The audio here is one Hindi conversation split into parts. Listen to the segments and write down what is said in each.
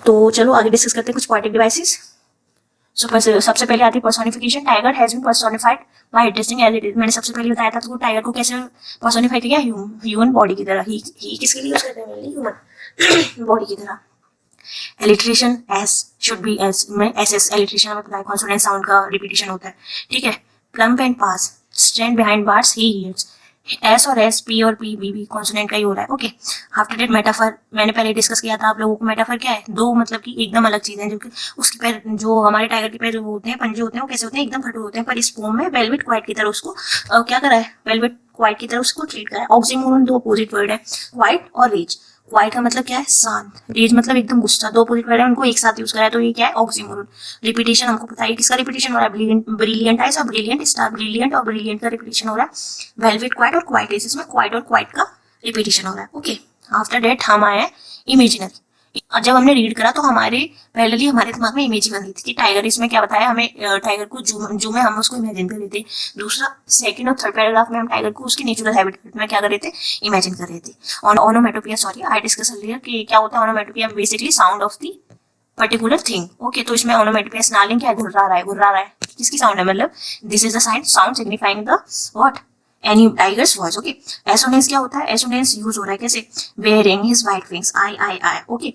तो चलो आगे डिस्कस करते हैं कुछ पोएटिक डिवाइसेस। सबसे पहले आती है personification. Tiger has been personified by addressing as it is. मैंने सबसे पहले बताया था तो टाइगर को कैसे पर्सोनिफाई किया, ह्यूमन बॉडी की तरह। ही किसके लिए यूज करते हैं, मेनली ह्यूमन बॉडी की तरह। Alliteration S should be S में एस एस एलिट्रेशन हमें पता है कॉन्सोनेंट साउंड का रिपीटिशन होता है, ठीक है। Plump and pass stand behind bars he hears. S और एस, पी और पी, बी भी कॉन्सोनेंट का ही हो रहा है, ओके। आफ्टर डेट मेटाफर मैंने पहले डिस्कस किया था आप लोगों को। मेटाफर क्या है, दो मतलब कि एकदम अलग चीजें हैं, जो कि उसके पैर, जो हमारे टाइगर के पैर जो होते हैं, पंजे होते हैं, वो कैसे होते हैं, एकदम कठोर होते हैं। पर इस पोम में वेलवेट क्वाइट की तरह उसको क्या करा है, वेलवेट क्वाइट की तरह उसको ट्रीट करा है। ऑक्सीमोरन दो अपोजिट वर्ड है, क्वाइट और रेज। क्वाइट का मतलब क्या है, शांत, रेज मतलब एकदम गुस्सा। दो अपोजिट वर्ड है, उनको एक साथ यूज करा है, तो ये क्या है, ऑक्सीमोरन। रिपीटेशन हमको पता है किसका रिपीटेशन हो रहा है, ब्रिलियंट आइस और ब्रिलियंट स्टार। ब्रिलियंट और ब्रिलियंट का रिपीटेशन हो रहा है। वेलवेट क्वाइट और क्वाइट रेज, इसमें क्वाइट और क्वाइट का रिपीटेशन हो रहा है, ओके। आफ्टर डेट हम आए हैं इमेजिनरी। जब हमने रीड करा तो हमारे पहले हमारे दिमाग में इमेज बन रही थी कि टाइगर, इसमें क्या बताया हमें, टाइगर को जू में हम उसको इमेजिन कर रहे थे। दूसरा सेकंड और थर्ड पैराग्राफ में हम टाइगर को उसकी नेचुरल हैबिटेट में क्या कर रहे थे, इमेजिन कर रहे थे। और ओनोमेटोपिया, सॉरी आई डिस्कस लिया कि क्या होता है onomatopoeia, basically sound of the particular thing, okay. तो इसमें ओनोमेटोपिया स्नार्लिंग क्या है, घुर्रा रहा है, घुर्रा रहा है, किसकी साउंड है, मतलब this is the sound signifying the what, any tiger's voice, okay. Assonance क्या होता है, एसोनेंस यूज हो रहा है कैसे, wearing his white wings, I, okay.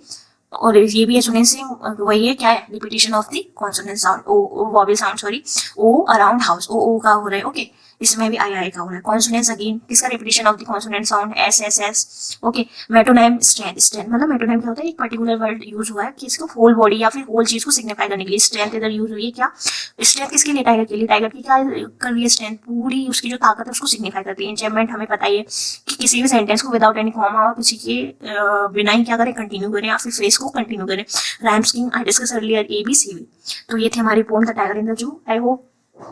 और ये भी एसोनेंस वही है, क्या है, repetition of the consonant sound, O vowel sound, sorry, O around house, O का हो रहा है, ओके। इसमें भी आई का हो रहा है। कॉन्सोनेंट्स अगेन किसका repetition of the consonant sound, S S S, okay. Metonym strength, strength मतलब मेटोनाइम क्या होता है, एक पर्टिकुलर वर्ड यूज हुआ है कि इसको होल बॉडी या फिर होल चीज को सिग्निफाई करने के लिए। स्ट्रेंथ इधर यूज हुई है, क्या स्ट्रेंथ किसके लिए, टाइगर के लिए। टाइगर की क्या कर रही है स्ट्रेंथ, पूरी उसकी जो ताकत है उसको सिग्निफाई करती है। इंचेंटमेंट हमें पता ही है कि किसी भी सेंटेंस को विदाउट एनी कॉमा और किसी के बिना ही क्या करें, कंटिन्यू करें या फिर फ्रेज को कंटिन्यू करें। Rhyme scheme I discuss earlier, A B C B. तो ये थी हमारी poem the tiger in the zoo. I hope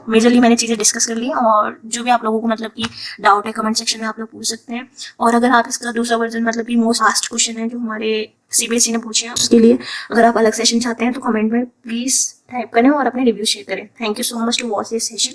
majorly मैंने चीजें डिस्कस कर ली, और जो भी आप लोगों को मतलब कि डाउट है कमेंट सेक्शन में आप लोग पूछ सकते हैं। और अगर आप इसका दूसरा वर्जन मतलब कि मोस्ट आस्क्ड क्वेश्चन है जो हमारे सीबीएसई ने पूछे हैं, उसके लिए अगर आप अलग सेशन चाहते हैं तो कमेंट में प्लीज टाइप करें और अपने रिव्यू शेयर करें। Thank you so much to watch this session.